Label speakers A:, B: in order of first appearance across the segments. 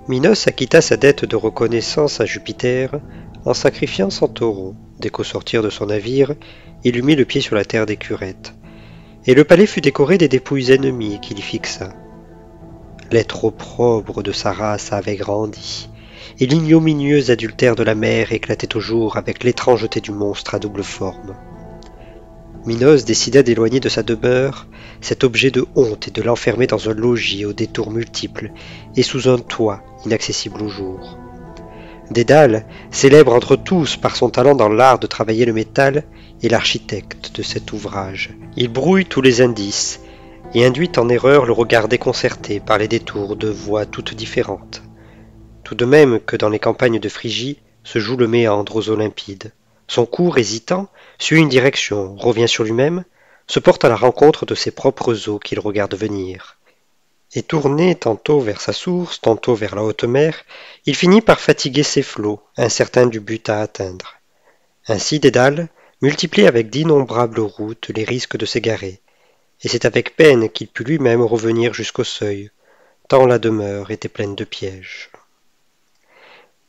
A: Minos acquitta sa dette de reconnaissance à Jupiter en sacrifiant son taureau, dès qu'au sortir de son navire, il eut mis le pied sur la terre des Curettes, et le palais fut décoré des dépouilles ennemies qu'il y fixa. L'être opprobre de sa race avait grandi, et l'ignominieux adultère de la mer éclatait au jour avec l'étrangeté du monstre à double forme. Minos décida d'éloigner de sa demeure cet objet de honte et de l'enfermer dans un logis aux détours multiples et sous un toit inaccessible au jour. Dédale, célèbre entre tous par son talent dans l'art de travailler le métal, est l'architecte de cet ouvrage. Il brouille tous les indices et induit en erreur le regard déconcerté par les détours de voies toutes différentes. Tout de même que dans les campagnes de Phrygie se joue le méandre aux eaux limpides. Son cours hésitant suit une direction, revient sur lui-même, se porte à la rencontre de ses propres eaux qu'il regarde venir. Et tourné tantôt vers sa source, tantôt vers la haute mer, il finit par fatiguer ses flots, incertain du but à atteindre. Ainsi Dédale multiplie avec d'innombrables routes les risques de s'égarer, et c'est avec peine qu'il put lui-même revenir jusqu'au seuil, tant la demeure était pleine de pièges.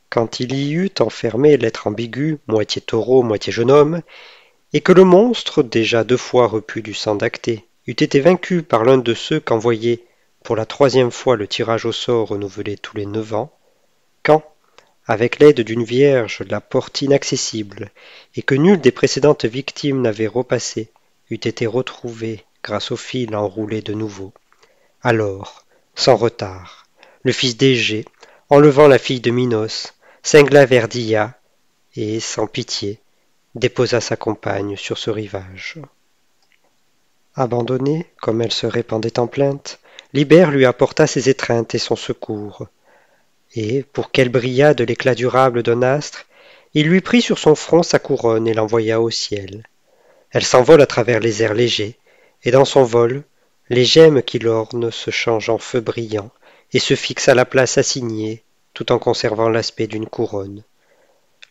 A: Quand il y eut enfermé l'être ambigu, moitié taureau, moitié jeune homme, et que le monstre, déjà 2 fois repu du sang d'Acté, eût été vaincu par l'un de ceux qu'envoyait pour la 3e fois le tirage au sort renouvelé tous les 9 ans, quand, avec l'aide d'une vierge la porte inaccessible, et que nulle des précédentes victimes n'avait repassé, eût été retrouvé grâce au fil enroulé de nouveau. Alors, sans retard, le fils d'Égée, enlevant la fille de Minos, cingla vers Dia, et, sans pitié, déposa sa compagne sur ce rivage. Abandonnée, comme elle se répandait en plaintes, Libère lui apporta ses étreintes et son secours, et, pour qu'elle brillât de l'éclat durable d'un astre, il lui prit sur son front sa couronne et l'envoya au ciel. Elle s'envole à travers les airs légers, et dans son vol, les gemmes qui l'ornent se changent en feu brillant et se fixent à la place assignée, tout en conservant l'aspect d'une couronne.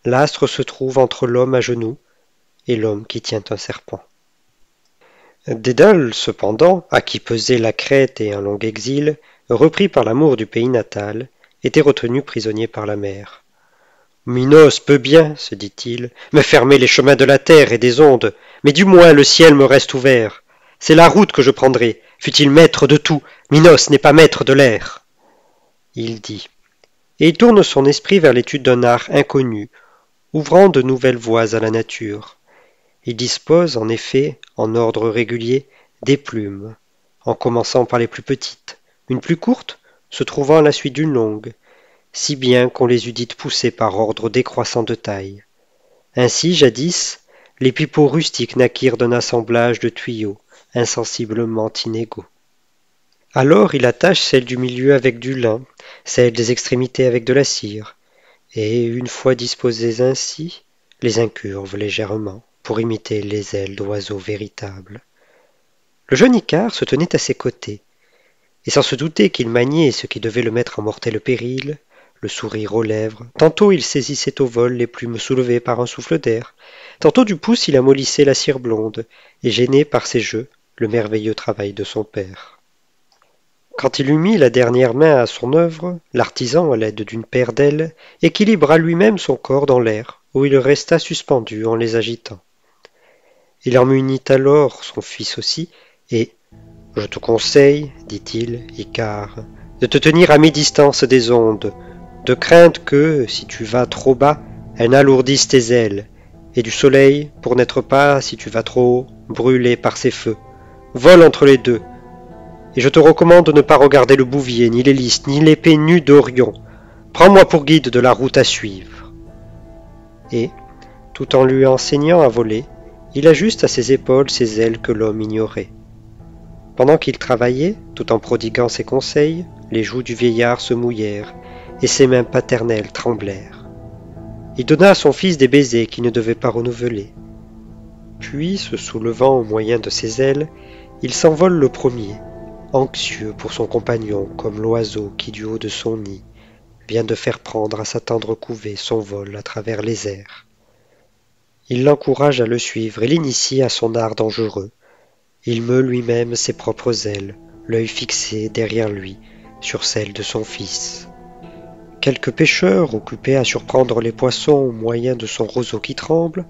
A: L'astre se trouve entre l'homme à genoux et l'homme qui tient un serpent. Dédale, cependant, à qui pesait la Crète et un long exil, repris par l'amour du pays natal, était retenu prisonnier par la mer. Minos peut bien, se dit-il, me fermer les chemins de la terre et des ondes, mais du moins le ciel me reste ouvert. C'est la route que je prendrai, fût-il maître de tout, Minos n'est pas maître de l'air. Il dit, et il tourne son esprit vers l'étude d'un art inconnu, ouvrant de nouvelles voies à la nature. Il dispose, en effet, en ordre régulier, des plumes, en commençant par les plus petites, une plus courte se trouvant à la suite d'une longue, si bien qu'on les eût dites poussées par ordre décroissant de taille. Ainsi, jadis, les pipeaux rustiques naquirent d'un assemblage de tuyaux insensiblement inégaux. Alors il attache celles du milieu avec du lin, celles des extrémités avec de la cire, et, une fois disposées ainsi, les incurve légèrement, pour imiter les ailes d'oiseaux véritables. Le jeune Icare se tenait à ses côtés, et sans se douter qu'il maniait ce qui devait le mettre en mortel péril, le sourire aux lèvres, tantôt il saisissait au vol les plumes soulevées par un souffle d'air, tantôt du pouce il amollissait la cire blonde, et gênait par ses jeux le merveilleux travail de son père. Quand il eut mis la dernière main à son œuvre, l'artisan, à l'aide d'une paire d'ailes, équilibra lui-même son corps dans l'air, où il resta suspendu en les agitant. Il en munit alors son fils aussi, et « Je te conseille, dit-il, Icare, de te tenir à mi-distance des ondes, de crainte que, si tu vas trop bas, elles n'alourdissent tes ailes, et du soleil, pour n'être pas, si tu vas trop haut, brûlé par ses feux. Vole entre les deux, et je te recommande de ne pas regarder le bouvier, ni l'hélice, ni l'épée nue d'Orion. Prends-moi pour guide de la route à suivre. » Et, tout en lui enseignant à voler, il ajuste à ses épaules ces ailes que l'homme ignorait. Pendant qu'il travaillait, tout en prodiguant ses conseils, les joues du vieillard se mouillèrent, et ses mains paternelles tremblèrent. Il donna à son fils des baisers qu'il ne devait pas renouveler. Puis, se soulevant au moyen de ses ailes, il s'envole le premier, anxieux pour son compagnon comme l'oiseau qui, du haut de son nid, vient de faire prendre à sa tendre couvée son vol à travers les airs. Il l'encourage à le suivre et l'initie à son art dangereux. Il meut lui-même ses propres ailes, l'œil fixé derrière lui sur celles de son fils. quelques pêcheurs occupés à surprendre les poissons au moyen de son roseau qui tremble,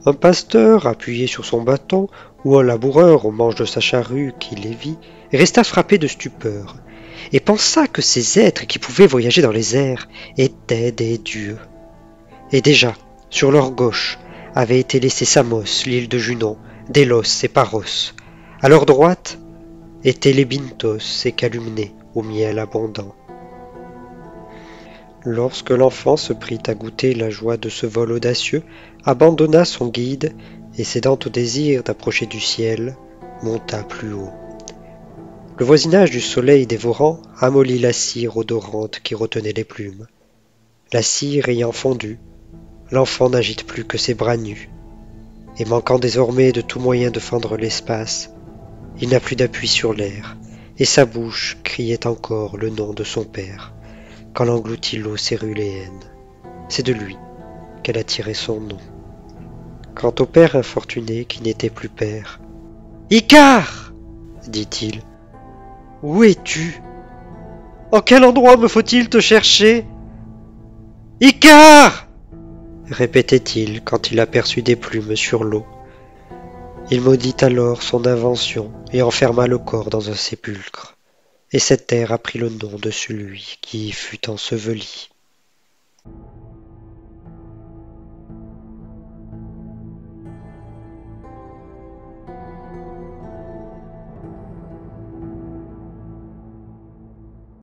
A: un pasteur appuyé sur son bâton, ou un laboureur au manche de sa charrue qui les vit, resta frappé de stupeur, et pensa que ces êtres qui pouvaient voyager dans les airs étaient des dieux. Et déjà, sur leur gauche, avait été laissé Samos, l'île de Junon, Délos et Paros. À leur droite étaient les Bintos et Calumné, au miel abondant. Lorsque l'enfant se prit à goûter la joie de ce vol audacieux, abandonna son guide et cédant au désir d'approcher du ciel, monta plus haut. Le voisinage du soleil dévorant amollit la cire odorante qui retenait les plumes. La cire ayant fondu, l'enfant n'agite plus que ses bras nus, et manquant désormais de tout moyen de fendre l'espace, il n'a plus d'appui sur l'air, et sa bouche criait encore le nom de son père, quand l'engloutit l'eau céruléenne. C'est de lui qu'elle a tiré son nom. Quant au père infortuné qui n'était plus père, « Icare !» dit-il. « Où es-tu? En quel endroit me faut-il te chercher? Icare !» répétait-il quand il aperçut des plumes sur l'eau. Il maudit alors son invention et enferma le corps dans un sépulcre, et cette terre a pris le nom de celui qui y fut enseveli.